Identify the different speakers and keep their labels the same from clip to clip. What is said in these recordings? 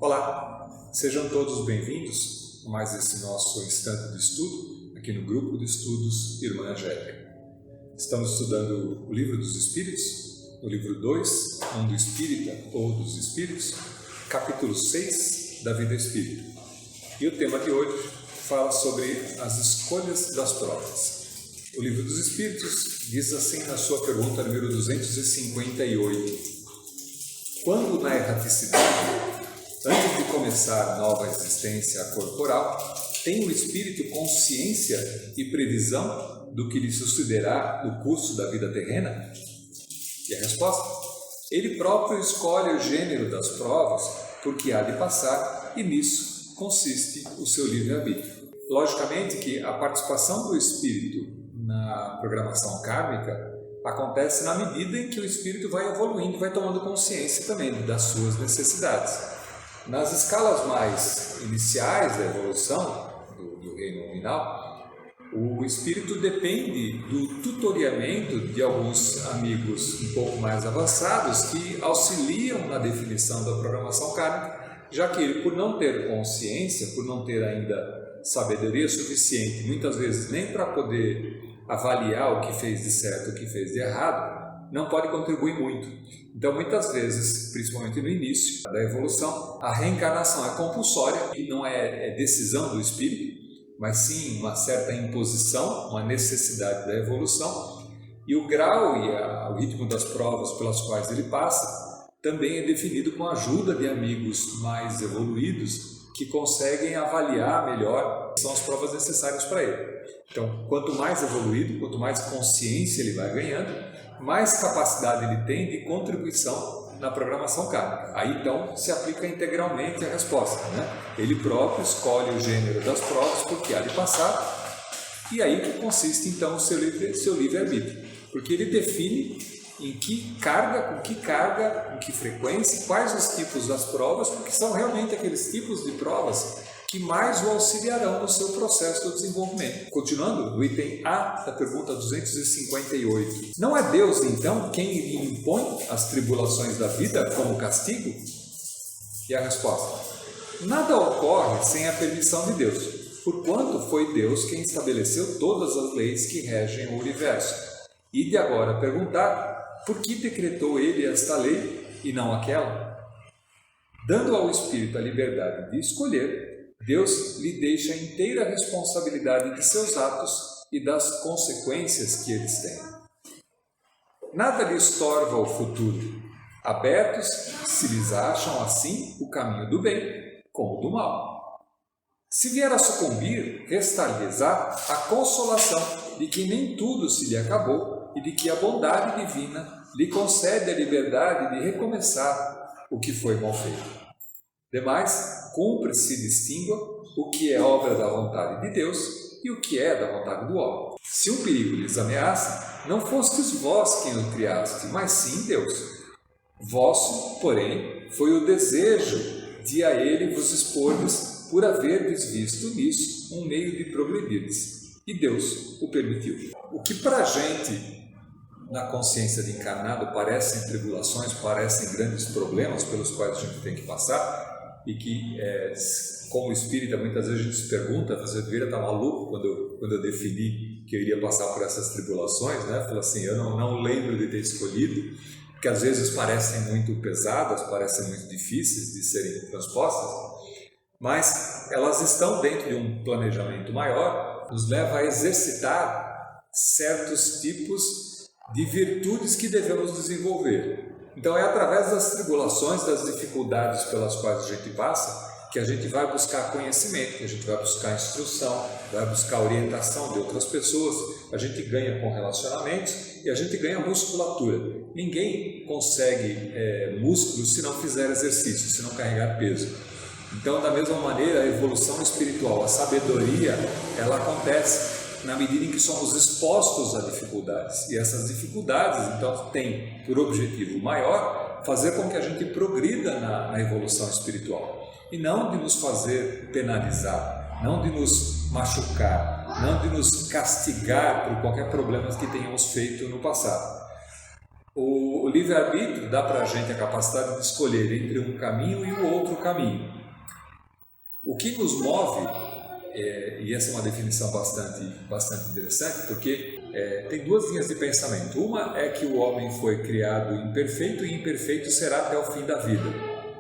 Speaker 1: Olá, sejam todos bem-vindos a mais esse nosso instante de estudo aqui no Grupo de Estudos Irmã Angélica. Estamos estudando o Livro dos Espíritos, no livro 2, Mundo Espírita ou dos Espíritos, capítulo 6 da Vida Espírita. E o tema de hoje fala sobre as escolhas das provas. O Livro dos Espíritos diz assim na sua pergunta número 258: quando na erraticidade, antes de começar nova existência corporal, tem o espírito consciência e previsão do que lhe sucederá no curso da vida terrena? E a resposta? Ele próprio escolhe o gênero das provas porque há de passar, e nisso consiste o seu livre-arbítrio. Logicamente que a participação do espírito na programação kármica acontece na medida em que o espírito vai evoluindo e vai tomando consciência também das suas necessidades. Nas escalas mais iniciais da evolução do reino nominal, o espírito depende do tutoriamento de alguns amigos um pouco mais avançados que auxiliam na definição da programação kármica, já que ele, por não ter consciência, por não ter ainda sabedoria suficiente, muitas vezes nem para poder avaliar o que fez de certo e o que fez de errado, não pode contribuir muito. Então, muitas vezes, principalmente no início da evolução, a reencarnação é compulsória e não é decisão do espírito, mas sim uma certa imposição, uma necessidade da evolução. E o grau e o ritmo das provas pelas quais ele passa também é definido com a ajuda de amigos mais evoluídos que conseguem avaliar melhor quais são as provas necessárias para ele. Então, quanto mais evoluído, quanto mais consciência ele vai ganhando, mais capacidade ele tem de contribuição na programação kármica. Aí então se aplica integralmente a resposta, Ele próprio escolhe o gênero das provas porque há de passar, e aí que consiste então o seu livre-arbítrio, porque ele define em que carga, com que frequência, quais os tipos das provas, porque são realmente aqueles tipos de provas que mais o auxiliarão no seu processo de desenvolvimento. Continuando, no item A da pergunta 258. Não é Deus, então, quem lhe impõe as tribulações da vida como castigo? E a resposta: nada ocorre sem a permissão de Deus, porquanto foi Deus quem estabeleceu todas as leis que regem o universo. E de agora perguntar, por que decretou ele esta lei e não aquela? Dando ao Espírito a liberdade de escolher, Deus lhe deixa a inteira responsabilidade de seus atos e das consequências que eles têm. Nada lhes torva o futuro. Abertos se lhes acham assim o caminho do bem como do mal. Se vier a sucumbir, restar-lhes-á a consolação de que nem tudo se lhe acabou e de que a bondade divina lhe concede a liberdade de recomeçar o que foi mal feito. Demais, cumpre se distingua o que é obra da vontade de Deus e o que é da vontade do homem. Se um perigo lhes ameaça, não fostes vós quem o criaste, mas sim Deus. Vosso, porém, foi o desejo de a ele vos expordes por haverdes visto nisso um meio de progredirdes. E Deus o permitiu. O que para a gente, na consciência de encarnado, parecem tribulações, parecem grandes problemas pelos quais a gente tem que passar, e que, como espírita, muitas vezes a gente se pergunta: você deveria estar maluco quando eu defini que eu iria passar por essas tribulações, Fala assim, eu não lembro de ter escolhido, porque às vezes parecem muito pesadas, parecem muito difíceis de serem transpostas, mas elas estão dentro de um planejamento maior, nos leva a exercitar certos tipos de virtudes que devemos desenvolver. Então é através das tribulações, das dificuldades pelas quais a gente passa, que a gente vai buscar conhecimento, que a gente vai buscar instrução, vai buscar orientação de outras pessoas, a gente ganha com relacionamentos e a gente ganha musculatura. Ninguém consegue músculo se não fizer exercício, se não carregar peso. Então, da mesma maneira, a evolução espiritual, a sabedoria, ela acontece na medida em que somos expostos a dificuldades. E essas dificuldades, então, têm por objetivo maior fazer com que a gente progrida na evolução espiritual. E não de nos fazer penalizar, não de nos machucar, não de nos castigar por qualquer problema que tenhamos feito no passado. O livre-arbítrio dá para a gente a capacidade de escolher entre um caminho e o outro caminho. O que nos move, e essa é uma definição bastante interessante, porque tem duas linhas de pensamento. Uma é que o homem foi criado imperfeito e imperfeito será até o fim da vida.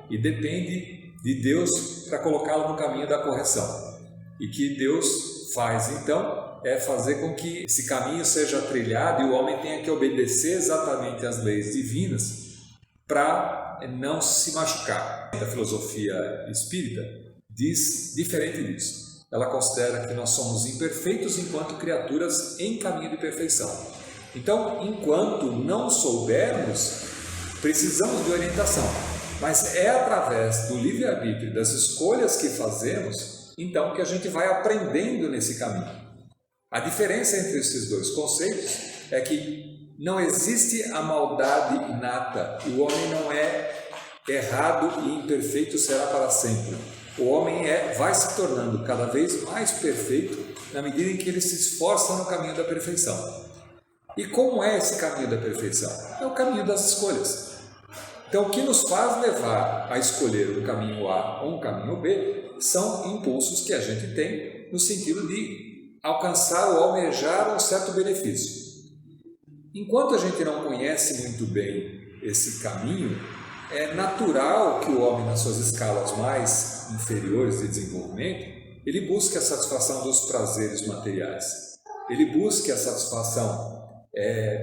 Speaker 1: E depende de Deus para colocá-lo no caminho da correção. E que Deus faz, então, é fazer com que esse caminho seja trilhado e o homem tenha que obedecer exatamente às leis divinas para não se machucar. A filosofia espírita diz diferente disso. Ela considera que nós somos imperfeitos enquanto criaturas em caminho de perfeição. Então, enquanto não soubermos, precisamos de orientação. Mas é através do livre-arbítrio, das escolhas que fazemos, então, que a gente vai aprendendo nesse caminho. A diferença entre esses dois conceitos é que não existe a maldade inata. O homem não é errado e imperfeito será para sempre. O homem vai se tornando cada vez mais perfeito na medida em que ele se esforça no caminho da perfeição. E como é esse caminho da perfeição? É o caminho das escolhas. Então, o que nos faz levar a escolher um caminho A ou um caminho B são impulsos que a gente tem no sentido de alcançar ou almejar um certo benefício. Enquanto a gente não conhece muito bem esse caminho, é natural que o homem, nas suas escalas mais inferiores de desenvolvimento, ele busque a satisfação dos prazeres materiais. Ele busque a satisfação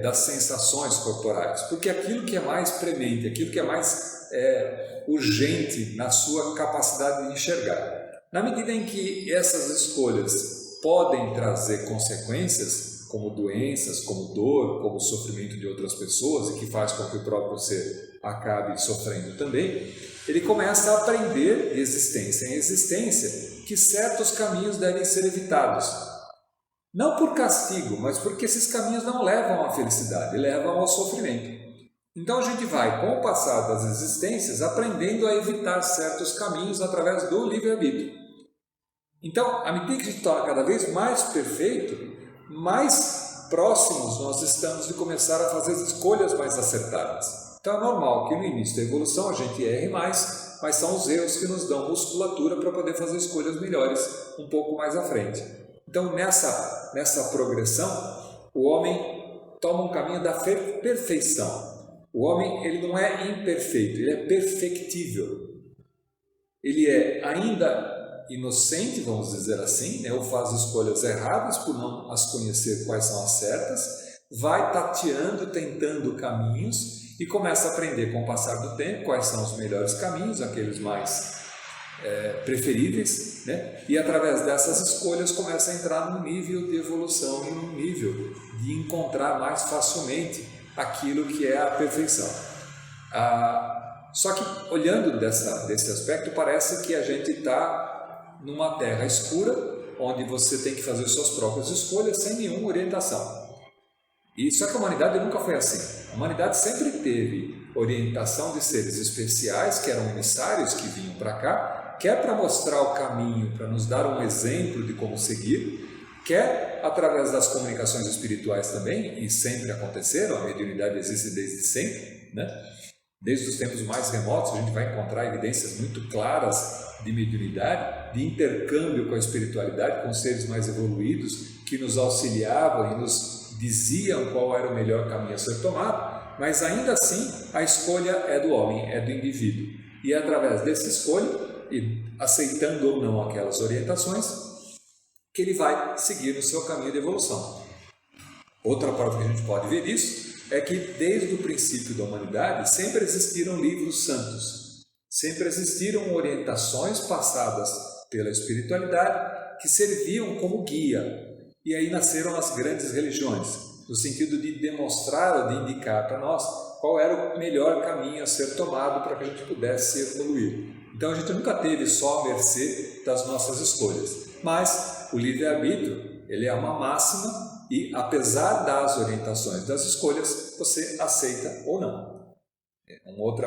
Speaker 1: das sensações corporais, porque aquilo que é mais premente, aquilo que é mais urgente na sua capacidade de enxergar. Na medida em que essas escolhas podem trazer consequências, como doenças, como dor, como sofrimento de outras pessoas, e que faz com que o próprio ser acabe sofrendo também, ele começa a aprender de existência em existência que certos caminhos devem ser evitados. Não por castigo, mas porque esses caminhos não levam à felicidade, levam ao sofrimento. Então a gente vai, com o passar das existências, aprendendo a evitar certos caminhos através do livre-arbítrio. Então, à medida que a gente torna cada vez mais perfeito, mais próximos nós estamos de começar a fazer escolhas mais acertadas. Então é normal que no início da evolução a gente erre mais, mas são os erros que nos dão musculatura para poder fazer escolhas melhores um pouco mais à frente. Então nessa progressão, o homem toma um caminho da perfeição. O homem ele não é imperfeito, ele é perfectível. Ele é ainda inocente, vamos dizer assim, né? Ou faz escolhas erradas por não as conhecer quais são as certas, vai tateando, tentando caminhos e começa a aprender com o passar do tempo quais são os melhores caminhos, aqueles mais preferíveis, né? E através dessas escolhas começa a entrar num nível de evolução e num nível de encontrar mais facilmente aquilo que é a perfeição. Só que olhando desse aspecto, parece que a gente está numa terra escura, onde você tem que fazer suas próprias escolhas sem nenhuma orientação. E só que a humanidade nunca foi assim. A humanidade sempre teve orientação de seres especiais, que eram emissários que vinham para cá, quer para mostrar o caminho, para nos dar um exemplo de como seguir, quer através das comunicações espirituais também, e sempre aconteceram, a mediunidade existe desde sempre, né? Desde os tempos mais remotos a gente vai encontrar evidências muito claras de mediunidade, de intercâmbio com a espiritualidade, com seres mais evoluídos que nos auxiliavam e nos diziam qual era o melhor caminho a ser tomado, mas ainda assim a escolha é do homem, é do indivíduo. E é através dessa escolha, e aceitando ou não aquelas orientações, que ele vai seguir no seu caminho de evolução. Outra parte que a gente pode ver disso é que desde o princípio da humanidade sempre existiram livros santos, sempre existiram orientações passadas pela espiritualidade que serviam como guia. E aí nasceram as grandes religiões, no sentido de demonstrar ou de indicar para nós qual era o melhor caminho a ser tomado para que a gente pudesse evoluir. Então a gente nunca teve só a mercê das nossas escolhas, mas o livre-arbítrio, ele é uma máxima e apesar das orientações das escolhas, você aceita ou não. Um outro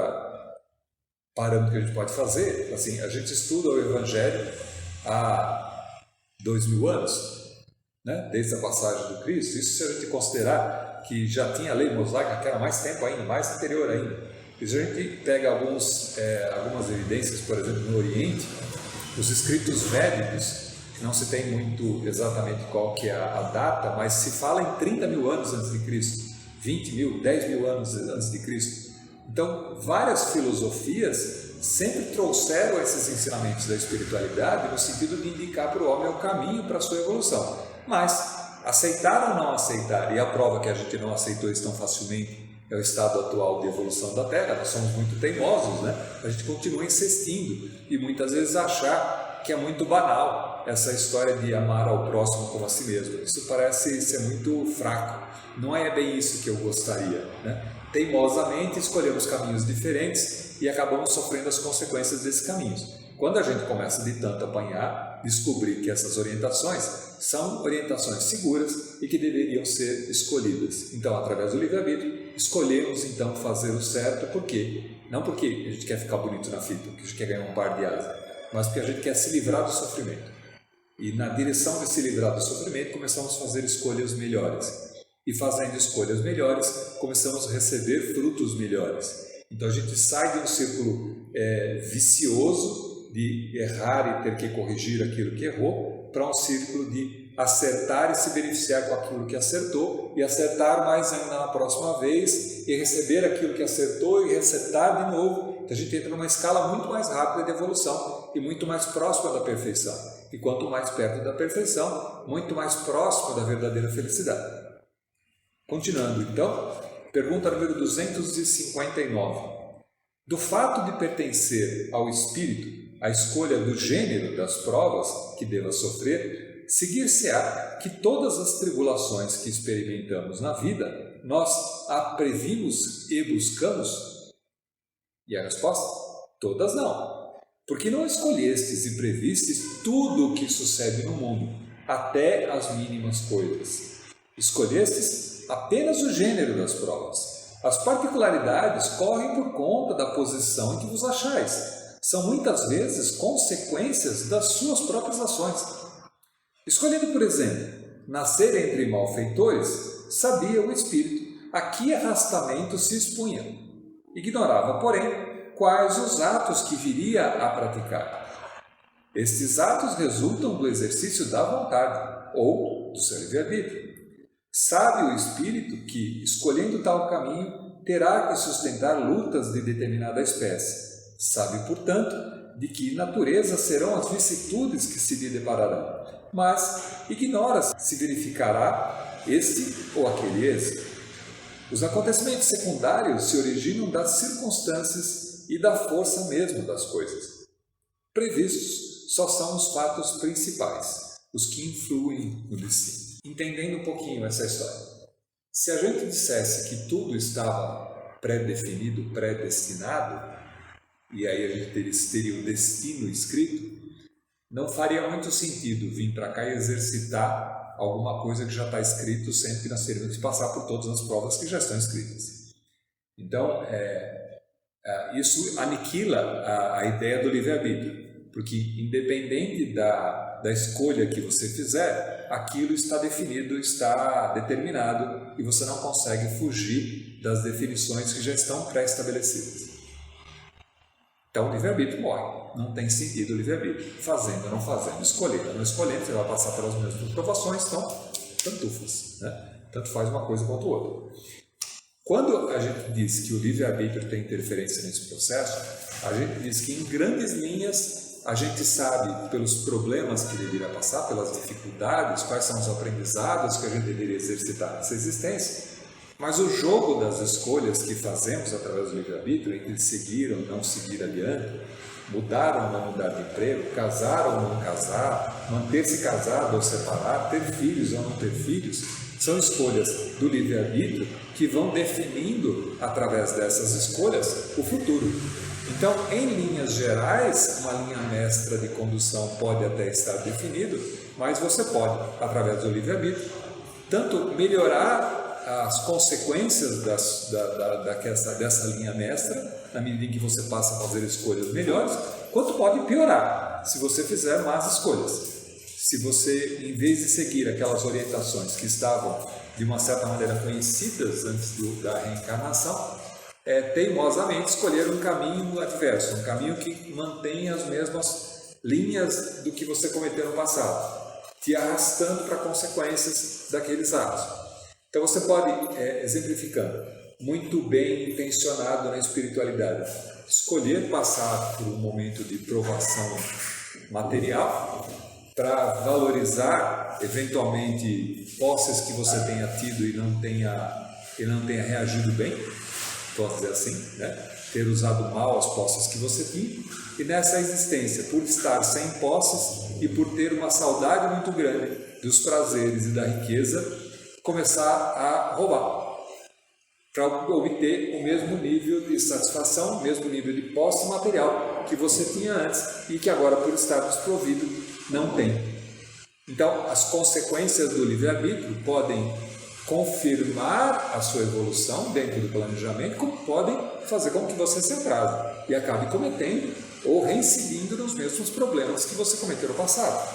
Speaker 1: parâmetro que a gente pode fazer, assim, a gente estuda o Evangelho há 2000 anos, né? Desde a passagem do Cristo. Isso se a gente considerar que já tinha a lei mosaica, que era mais tempo ainda, mais anterior ainda. E se a gente pega algumas evidências, por exemplo, no Oriente, os escritos védicos, não se tem muito exatamente qual que é a data, mas se fala em 30 mil anos antes de Cristo, 20 mil, 10 mil anos antes de Cristo. Então, várias filosofias sempre trouxeram esses ensinamentos da espiritualidade no sentido de indicar para o homem o caminho para a sua evolução. Mas, aceitar ou não aceitar, e a prova que a gente não aceitou isso tão facilmente é o estado atual de evolução da Terra, nós somos muito teimosos, né? A gente continua insistindo e muitas vezes achar que é muito banal essa história de amar ao próximo como a si mesmo. Isso parece ser muito fraco, não é bem isso que eu gostaria, né? Teimosamente escolhemos caminhos diferentes e acabamos sofrendo as consequências desses caminhos. Quando a gente começa de tanto apanhar, descobrir que essas orientações são orientações seguras e que deveriam ser escolhidas. Então, através do livre-arbítrio, escolhemos então fazer o certo. Por quê? Não porque a gente quer ficar bonito na fita, porque a gente quer ganhar um par de asas, mas porque a gente quer se livrar do sofrimento. E na direção de se livrar do sofrimento, começamos a fazer escolhas melhores. E fazendo escolhas melhores, começamos a receber frutos melhores. Então a gente sai de um círculo vicioso de errar e ter que corrigir aquilo que errou, para um círculo de acertar e se beneficiar com aquilo que acertou, e acertar mais ainda na próxima vez, e receber aquilo que acertou e resetar de novo. Então a gente entra numa escala muito mais rápida de evolução e muito mais próxima da perfeição. E quanto mais perto da perfeição, muito mais próximo da verdadeira felicidade. Continuando então, pergunta número 259. Do fato de pertencer ao espírito, a escolha do gênero das provas que deva sofrer, seguir-se-á que todas as tribulações que experimentamos na vida, nós a previmos e buscamos? E a resposta? Todas não. Porque não escolhestes e previstes tudo o que sucede no mundo, até as mínimas coisas. Escolhestes apenas o gênero das provas. As particularidades correm por conta da posição em que vos achais. São muitas vezes consequências das suas próprias ações. Escolhendo, por exemplo, nascer entre malfeitores, sabia o espírito a que arrastamento se expunha. Ignorava, porém, quais os atos que viria a praticar. Estes atos resultam do exercício da vontade ou do seu livre-arbítrio. Sabe o espírito que, escolhendo tal caminho, terá que sustentar lutas de determinada espécie. Sabe, portanto, de que natureza serão as vicissitudes que se lhe depararão, mas ignora se verificará este ou aquele êxito. Os acontecimentos secundários se originam das circunstâncias e da força mesmo das coisas. Previstos só são os fatos principais, os que influem no destino. Entendendo um pouquinho essa história, se a gente dissesse que tudo estava pré-definido, predestinado, e aí a gente teria o destino escrito, não faria muito sentido vir para cá e exercitar alguma coisa que já está escrito, sendo que nós teríamos que passar por todas as provas que já estão escritas. Então, isso aniquila a ideia do livre-arbítrio, porque independente da escolha que você fizer, aquilo está definido, está determinado, e você não consegue fugir das definições que já estão pré-estabelecidas. Então o livre-arbítrio morre, não tem sentido o livre-arbítrio, fazendo ou não fazendo, escolhendo ou não escolhendo, você vai passar pelas mesmas provações, então tantufas, né? Tanto faz uma coisa quanto outra. Quando a gente diz que o livre-arbítrio tem interferência nesse processo, a gente diz que em grandes linhas a gente sabe pelos problemas que deveria passar, pelas dificuldades, quais são os aprendizados que a gente deveria exercitar nessa existência. Mas o jogo das escolhas que fazemos através do livre-arbítrio, entre seguir ou não seguir adiante, mudar ou não mudar de emprego, casar ou não casar, manter-se casado ou separar, ter filhos ou não ter filhos, São escolhas do livre-arbítrio que vão definindo, através dessas escolhas, o futuro. Então, em linhas gerais, uma linha mestra de condução pode até estar definido, mas você pode, através do livre-arbítrio, tanto melhorar as consequências dessa linha mestra, na medida em que você passa a fazer escolhas melhores, quanto pode piorar, se você fizer más escolhas. Se você, em vez de seguir aquelas orientações que estavam, de uma certa maneira, conhecidas antes da reencarnação, teimosamente escolher um caminho adverso, um caminho que mantém as mesmas linhas do que você cometeu no passado, te arrastando para consequências daqueles atos. Então você pode, exemplificando, muito bem intencionado na espiritualidade, escolher passar por um momento de provação material para valorizar eventualmente posses que você tenha tido e não tenha reagido bem, posso dizer assim, né? Ter usado mal as posses que você tinha, e nessa existência, por estar sem posses e por ter uma saudade muito grande dos prazeres e da riqueza, começar a roubar, para obter o mesmo nível de satisfação, o mesmo nível de posse material que você tinha antes e que agora, por estar desprovido, não tem. Então, as consequências do livre-arbítrio podem confirmar a sua evolução dentro do planejamento, como podem fazer com que você se atrase e acabe cometendo ou reincidindo nos mesmos problemas que você cometeu no passado.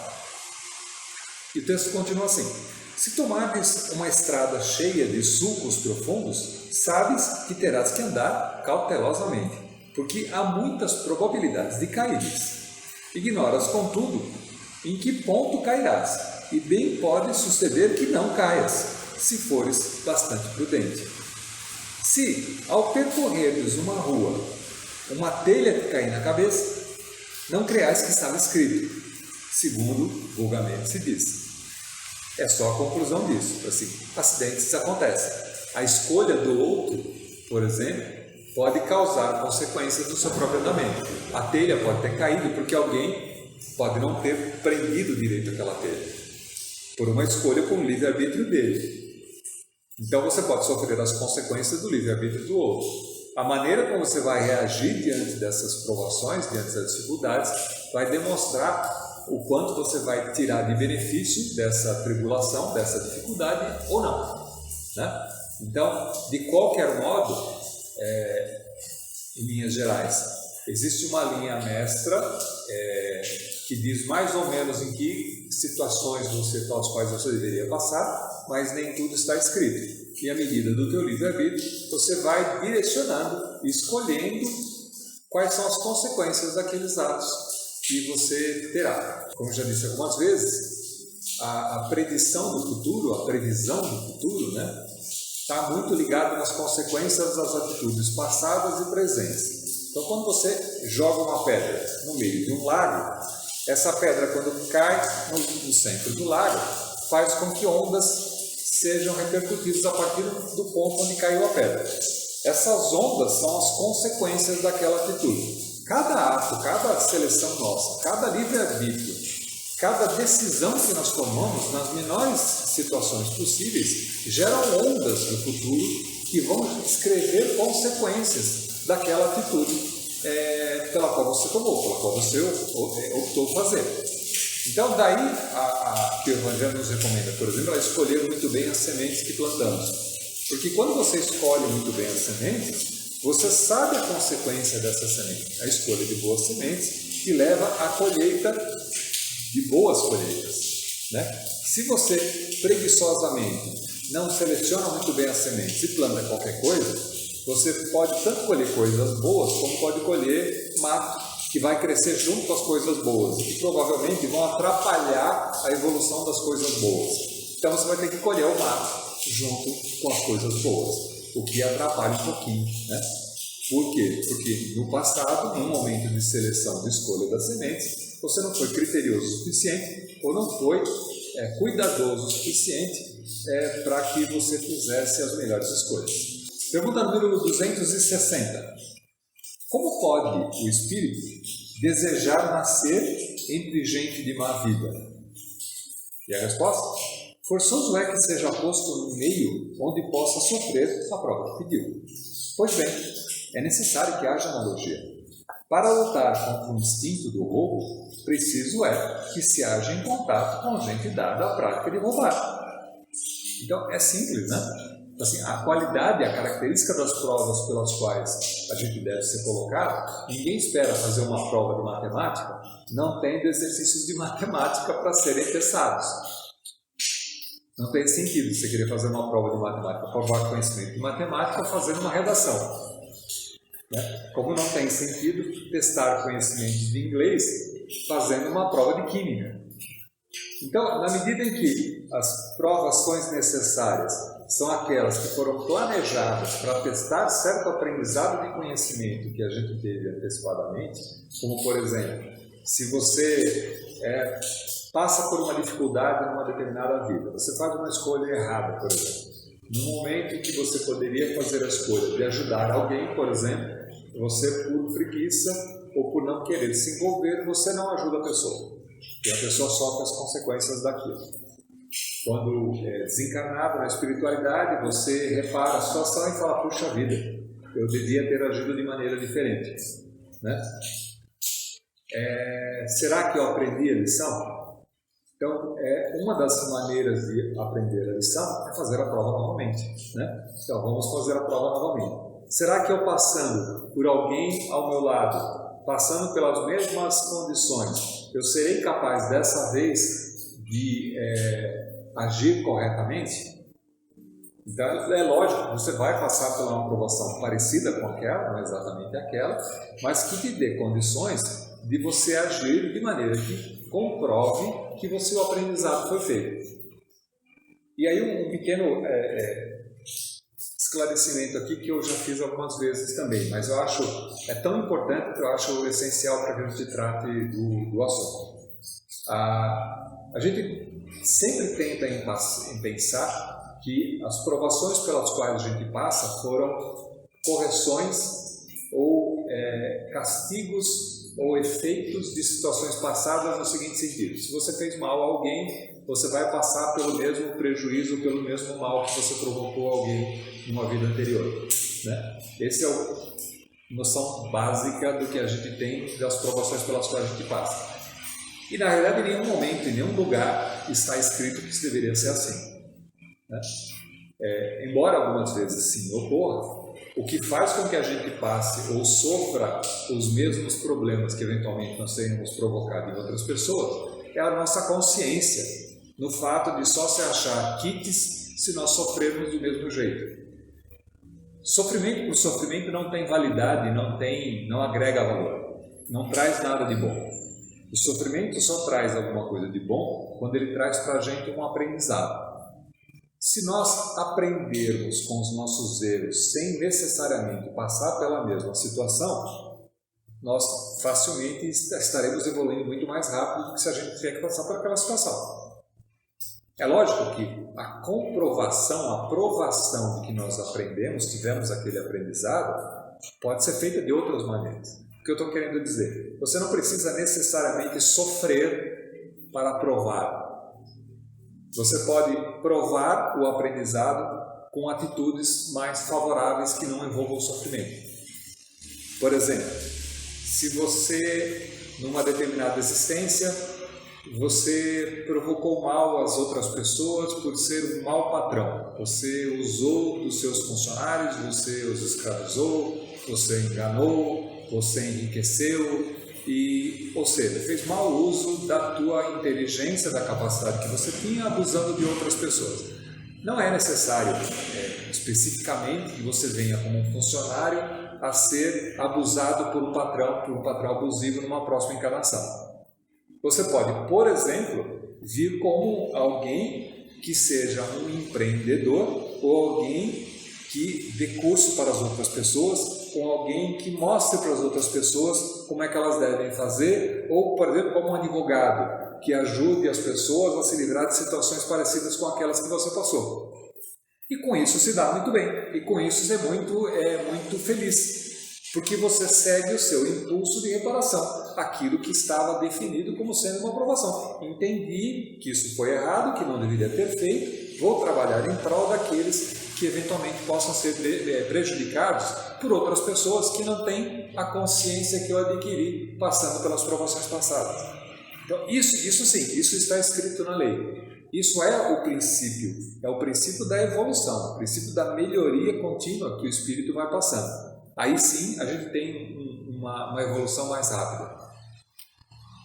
Speaker 1: E o texto continua assim: se tomares uma estrada cheia de sulcos profundos, sabes que terás que andar cautelosamente, porque há muitas probabilidades de caíres. Ignoras, contudo, em que ponto cairás, e bem pode suceder que não caias, se fores bastante prudente. Se, ao percorreres uma rua, uma telha te cair na cabeça, não creais que estava escrito, segundo vulgarmente se diz. É só a conclusão disso. Assim, acidentes acontecem. A escolha do outro, por exemplo, pode causar consequências no seu próprio andamento. A telha pode ter caído porque alguém pode não ter prendido direito aquela telha, por uma escolha com o livre-arbítrio dele. Então você pode sofrer as consequências do livre-arbítrio do outro. A maneira como você vai reagir diante dessas provações, diante das dificuldades, vai demonstrar o quanto você vai tirar de benefício dessa tribulação, dessa dificuldade ou não, né? Então, de qualquer modo, em linhas gerais, existe uma linha mestra que diz mais ou menos em que situações pelas quais você deveria passar, mas nem tudo está escrito. E à medida do teu livre-arbítrio, você vai direcionando, escolhendo quais são as consequências daqueles atos que você terá. Como já disse algumas vezes, a predição do futuro, a previsão do futuro, né, está muito ligada nas consequências das atitudes passadas e presentes. Então, quando você joga uma pedra no meio de um lago, essa pedra, quando cai no centro do lago, faz com que ondas sejam repercutidas a partir do ponto onde caiu a pedra. Essas ondas são as consequências daquela atitude. Cada ato, cada seleção nossa, cada livre-arbítrio, cada decisão que nós tomamos nas menores situações possíveis geram ondas no futuro que vão escrever consequências daquela atitude pela qual você tomou, pela qual você optou fazer. Então, daí que o Evangelho nos recomenda, por exemplo, a escolher muito bem as sementes que plantamos. Porque quando você escolhe muito bem as sementes, você sabe a consequência dessa semente, a escolha de boas sementes, que leva à colheita de boas colheitas, né? Se você preguiçosamente não seleciona muito bem as sementes e planta qualquer coisa, você pode tanto colher coisas boas, como pode colher mato, que vai crescer junto com as coisas boas e que provavelmente vão atrapalhar a evolução das coisas boas. Então você vai ter que colher o mato junto com as coisas boas, o que atrapalha um pouquinho, né? Por quê? Porque no passado, no momento de seleção, de escolha das sementes, você não foi criterioso o suficiente ou não foi cuidadoso o suficiente para que você fizesse as melhores escolhas. Pergunta número 260. Como pode o espírito desejar nascer entre gente de má vida? E a resposta? Forçoso é que seja posto no meio onde possa sofrer a prova que pediu. Pois bem, é necessário que haja analogia. Para lutar contra o instinto do roubo, preciso é que se haja em contato com gente dada à prática de roubar. Então, é simples, né? Assim, a qualidade, a característica das provas pelas quais a gente deve ser colocado, ninguém espera fazer uma prova de matemática, não tendo exercícios de matemática para serem testados. Não tem sentido você querer fazer uma prova de matemática, provar conhecimento de matemática fazendo uma redação. Né? Como não tem sentido testar conhecimentos de inglês fazendo uma prova de química. Então, na medida em que as provações necessárias são aquelas que foram planejadas para testar certo aprendizado de conhecimento que a gente teve antecipadamente, como, por exemplo, se você passa por uma dificuldade numa determinada vida, você faz uma escolha errada, por exemplo. No momento em que você poderia fazer a escolha de ajudar alguém, por exemplo, você, por preguiça ou por não querer se envolver, você não ajuda a pessoa. E a pessoa sofre as consequências daquilo. Quando desencarnado na espiritualidade, você repara a situação e fala, puxa vida, eu devia ter agido de maneira diferente. Né? Será que eu aprendi a lição? Então, uma das maneiras de aprender a lição é fazer a prova novamente. Né? Então, vamos fazer a prova novamente. Será que eu passando por alguém ao meu lado, passando pelas mesmas condições, eu serei capaz dessa vez de agir corretamente? Então é lógico, você vai passar por uma aprovação parecida com aquela, não exatamente aquela, mas que te dê condições de você agir de maneira que comprove que o seu aprendizado foi feito. E aí um pequeno esclarecimento aqui que eu já fiz algumas vezes também, mas eu acho tão importante que eu acho essencial para que a gente trate do assunto. A gente sempre tenta em pensar que as provações pelas quais a gente passa foram correções ou castigos ou efeitos de situações passadas no seguinte sentido: se você fez mal a alguém, você vai passar pelo mesmo prejuízo, pelo mesmo mal que você provocou a alguém numa vida anterior. Né? Essa é a noção básica do que a gente tem das provações pelas quais a gente passa. E na realidade, em nenhum momento, em nenhum lugar está escrito que isso deveria ser assim. Né? Embora algumas vezes sim ocorra, o que faz com que a gente passe ou sofra os mesmos problemas que eventualmente nós tenhamos provocado em outras pessoas é a nossa consciência no fato de só se achar quites se nós sofrermos do mesmo jeito. Sofrimento por sofrimento não tem validade, não agrega valor, não traz nada de bom. O sofrimento só traz alguma coisa de bom quando ele traz para a gente um aprendizado. Se nós aprendermos com os nossos erros sem necessariamente passar pela mesma situação, nós facilmente estaremos evoluindo muito mais rápido do que se a gente tiver que passar por aquela situação. É lógico que a comprovação, a provação de que nós aprendemos, tivemos aquele aprendizado, pode ser feita de outras maneiras. O que eu estou querendo dizer? Você não precisa necessariamente sofrer para provar. Você pode provar o aprendizado com atitudes mais favoráveis que não envolvam o sofrimento. Por exemplo, se você, numa determinada existência, você provocou mal às outras pessoas por ser um mau patrão. Você usou dos seus funcionários, você os escravizou, você enganou, você enriqueceu, ou seja, fez mau uso da tua inteligência, da capacidade que você tinha, abusando de outras pessoas. Não é necessário especificamente que você venha como um funcionário a ser abusado por um patrão abusivo numa próxima encarnação. Você pode, por exemplo, vir como alguém que seja um empreendedor ou alguém que dê curso para as outras pessoas, ou alguém que mostre para as outras pessoas como é que elas devem fazer, ou, por exemplo, como um advogado que ajude as pessoas a se livrar de situações parecidas com aquelas que você passou. E com isso se dá muito bem, e com isso é muito feliz. Porque você segue o seu impulso de reparação, aquilo que estava definido como sendo uma aprovação. Entendi que isso foi errado, que não deveria ter feito, vou trabalhar em prol daqueles que eventualmente possam ser prejudicados por outras pessoas que não têm a consciência que eu adquiri passando pelas provações passadas. Então, isso sim, isso está escrito na lei. Isso é o princípio da evolução, o princípio da melhoria contínua que o espírito vai passando. Aí sim a gente tem uma evolução mais rápida.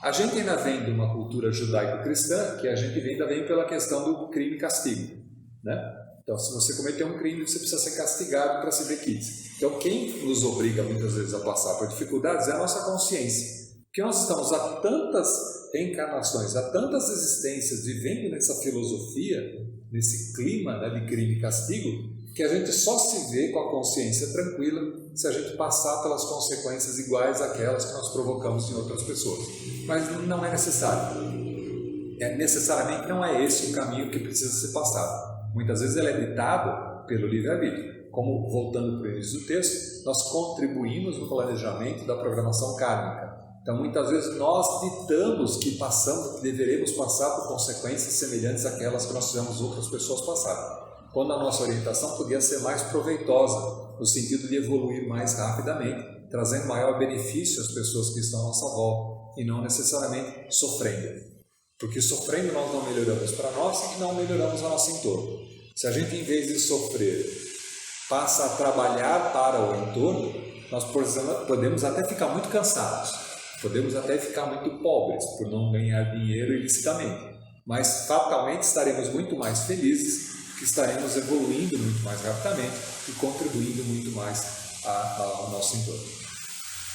Speaker 1: A gente ainda vem de uma cultura judaico-cristã que a gente ainda vem pela questão do crime e castigo, né? Então, se você cometer um crime, você precisa ser castigado para se ver quites. Então, quem nos obriga muitas vezes a passar por dificuldades é a nossa consciência. Porque nós estamos há tantas reencarnações, há tantas existências vivendo nessa filosofia, nesse clima, né, de crime e castigo, que a gente só se vê com a consciência tranquila se a gente passar pelas consequências iguais àquelas que nós provocamos em outras pessoas. Mas não é necessário. Necessariamente não é esse o caminho que precisa ser passado. Muitas vezes ele é ditado pelo livre-arbítrio. Como, voltando para o início do texto, nós contribuímos no planejamento da programação kármica. Então, muitas vezes nós ditamos que deveremos passar por consequências semelhantes àquelas que nós fizemos outras pessoas passarem. Quando a nossa orientação podia ser mais proveitosa, no sentido de evoluir mais rapidamente, trazendo maior benefício às pessoas que estão à nossa volta, e não necessariamente sofrendo. Porque sofrendo nós não melhoramos para nós e não melhoramos o nosso entorno. Se a gente, em vez de sofrer, passa a trabalhar para o entorno, nós podemos até ficar muito cansados, podemos até ficar muito pobres por não ganhar dinheiro ilicitamente, mas fatalmente estaremos muito mais felizes, que estaremos evoluindo muito mais rapidamente e contribuindo muito mais ao nosso entorno.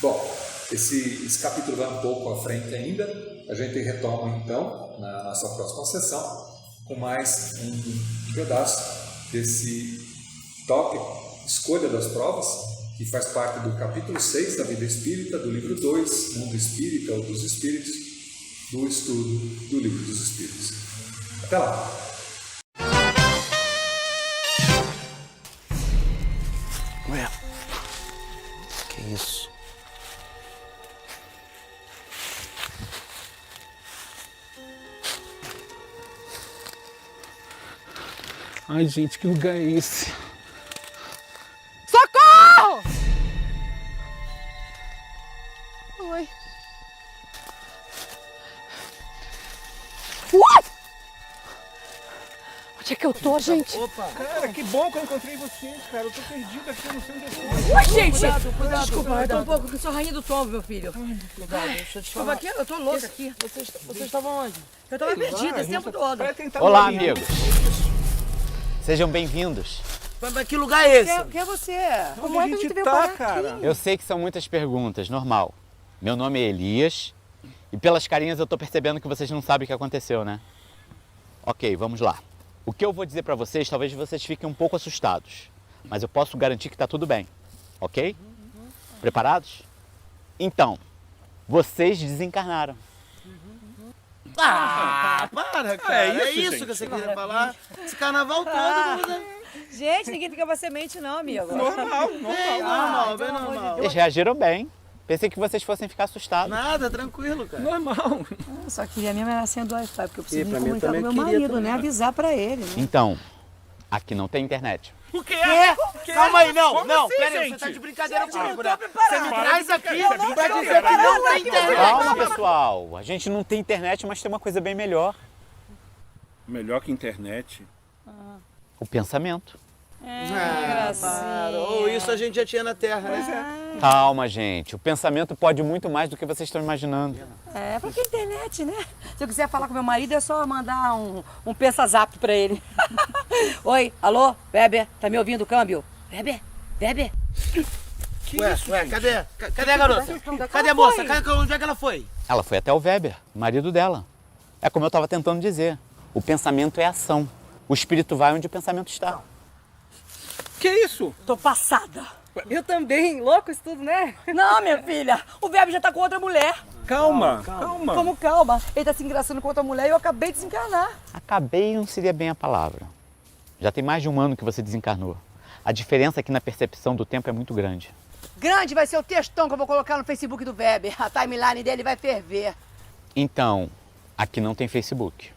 Speaker 1: Bom, esse capítulo vai um pouco à frente ainda, a gente retoma então na nossa próxima sessão com mais um pedaço desse tópico, escolha das provas, que faz parte do capítulo 6 da Vida Espírita, do livro 2, Mundo Espírita ou dos Espíritos, do estudo do Livro dos Espíritos. Até lá!
Speaker 2: Ué, que isso?
Speaker 3: Ai, gente, que lugar é esse?
Speaker 4: Socorro! Oi. What? Onde é que eu tô, gente?
Speaker 2: Opa!
Speaker 3: Cara, que bom que eu encontrei vocês, cara. Eu tô perdido aqui, eu não sei onde eu tô.
Speaker 4: Oi, gente!
Speaker 2: Cuidado,
Speaker 4: Desculpa, eu tô um pouco, eu sou a rainha do tombo, meu filho.
Speaker 2: Cuidado, deixa eu te
Speaker 4: Desculpa
Speaker 2: falar.
Speaker 4: aqui, eu tô louca aqui.
Speaker 2: Vocês estavam onde?
Speaker 4: Eu tava perdida esse tempo todo.
Speaker 3: Vai tentar
Speaker 5: Olá,
Speaker 3: morrer.
Speaker 5: amigos. Sejam bem-vindos.
Speaker 2: Mas que lugar é esse?
Speaker 4: Quem é você?
Speaker 3: Onde
Speaker 4: Como é que a gente veio
Speaker 3: tá,
Speaker 4: parar
Speaker 3: cara?
Speaker 4: aqui?
Speaker 5: Eu sei que são muitas perguntas, normal. Meu nome é Elias e pelas carinhas eu tô percebendo que vocês não sabem o que aconteceu, né? Ok, vamos lá. O que eu vou dizer pra vocês, talvez vocês fiquem um pouco assustados, mas eu posso garantir que tá tudo bem, ok? Preparados? Então, vocês desencarnaram.
Speaker 2: Ah, para, cara. É isso
Speaker 3: gente.
Speaker 2: que você queria falar? Esse carnaval todo.
Speaker 4: Gente, ninguém fica pra semente não, amigo.
Speaker 3: Normal.
Speaker 2: Normal, bem normal.
Speaker 5: Eles reagiram bem. Pensei que vocês fossem ficar assustados.
Speaker 2: Nada, tranquilo, cara.
Speaker 3: Normal.
Speaker 4: Eu só queria mesmo era sendo Wi-Fi, porque eu preciso me
Speaker 2: pra mim
Speaker 4: comunicar com
Speaker 2: também
Speaker 4: meu
Speaker 2: queria
Speaker 4: marido, né? Avisar pra ele, né?
Speaker 5: Então, aqui não tem internet.
Speaker 3: O quê?
Speaker 2: Calma aí, não,
Speaker 3: Como
Speaker 2: não,
Speaker 3: assim,
Speaker 2: pera aí,
Speaker 3: gente?
Speaker 2: você tá de brincadeira comigo, né?
Speaker 4: tô preparada.
Speaker 2: Você me traz aqui
Speaker 3: Você é
Speaker 2: pra
Speaker 3: brincadeira.
Speaker 2: dizer que não tem internet.
Speaker 5: Calma, pessoal. A gente não tem internet, mas tem uma coisa bem melhor.
Speaker 3: Melhor que internet.
Speaker 5: O pensamento.
Speaker 2: Para. Ou isso a gente já tinha na Terra, né?
Speaker 5: Calma, gente. O pensamento pode muito mais do que vocês estão imaginando.
Speaker 4: É, pra que internet, né? Se eu quiser falar com meu marido, é só mandar um pensa-zap pra ele. Oi, alô, Bebe, tá me ouvindo, câmbio? Bebe, Bebe.
Speaker 2: Ué, cadê a garota? Cadê a moça? Onde é que ela foi?
Speaker 5: Ela foi até o Weber, marido dela. É como eu estava tentando dizer. O pensamento é ação. O espírito vai onde o pensamento está.
Speaker 3: Que isso?
Speaker 4: Tô passada.
Speaker 6: Eu também, louco isso tudo, né?
Speaker 4: Não, minha filha, o Bebe já tá com outra mulher.
Speaker 3: Calma.
Speaker 4: Como calma? Ele tá se engraçando com outra mulher e eu acabei de desencarnar.
Speaker 5: Acabei não seria bem a palavra. Já tem mais de um ano que você desencarnou. A diferença aqui na percepção do tempo é muito grande.
Speaker 4: Grande vai ser o textão que eu vou colocar no Facebook do Weber. A timeline dele vai ferver.
Speaker 5: Então, aqui não tem Facebook.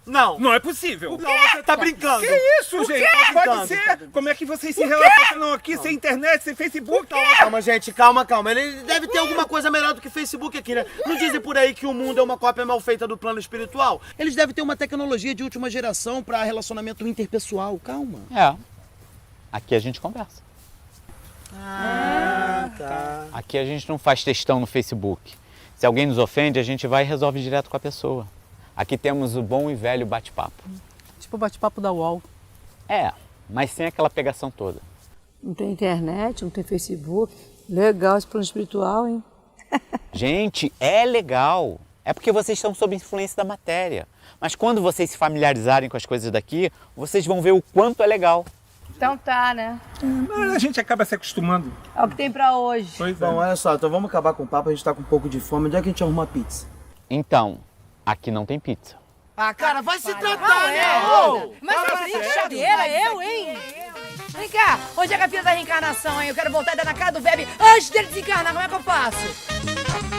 Speaker 2: Não.
Speaker 3: Não é possível.
Speaker 2: Não, você tá brincando.
Speaker 3: Que isso, gente? Pode ser. Como é que vocês se relacionam aqui sem internet, sem Facebook?
Speaker 2: Calma, gente, calma. Ele deve ter alguma coisa melhor do que Facebook aqui, né? Não dizem por aí que o mundo é uma cópia mal feita do plano espiritual? Eles devem ter uma tecnologia de última geração para relacionamento interpessoal. Calma.
Speaker 5: É. Aqui a gente conversa.
Speaker 2: Tá.
Speaker 5: Aqui a gente não faz textão no Facebook. Se alguém nos ofende, a gente vai e resolve direto com a pessoa. Aqui temos o bom e velho bate-papo.
Speaker 6: Tipo o bate-papo da UOL.
Speaker 5: É, mas sem aquela pegação toda.
Speaker 4: Não tem internet, não tem Facebook. Legal esse plano espiritual, hein?
Speaker 5: Gente, é legal. É porque vocês estão sob influência da matéria. Mas quando vocês se familiarizarem com as coisas daqui, vocês vão ver o quanto é legal.
Speaker 4: Então tá, né?
Speaker 3: A gente acaba se acostumando.
Speaker 4: É o que tem pra hoje.
Speaker 3: Pois é.
Speaker 2: Bom, olha só, então vamos acabar com o papo, a gente tá com um pouco de fome. Onde é que a gente arruma pizza?
Speaker 5: Então, aqui não tem pizza.
Speaker 2: Ah, cara, vai se tratar, né?
Speaker 4: Mas que brincadeira, eu, hein? Vem cá, onde é que é a fila da reencarnação, hein? Eu quero voltar e dar na cara do Weber antes dele desencarnar, como é que eu faço?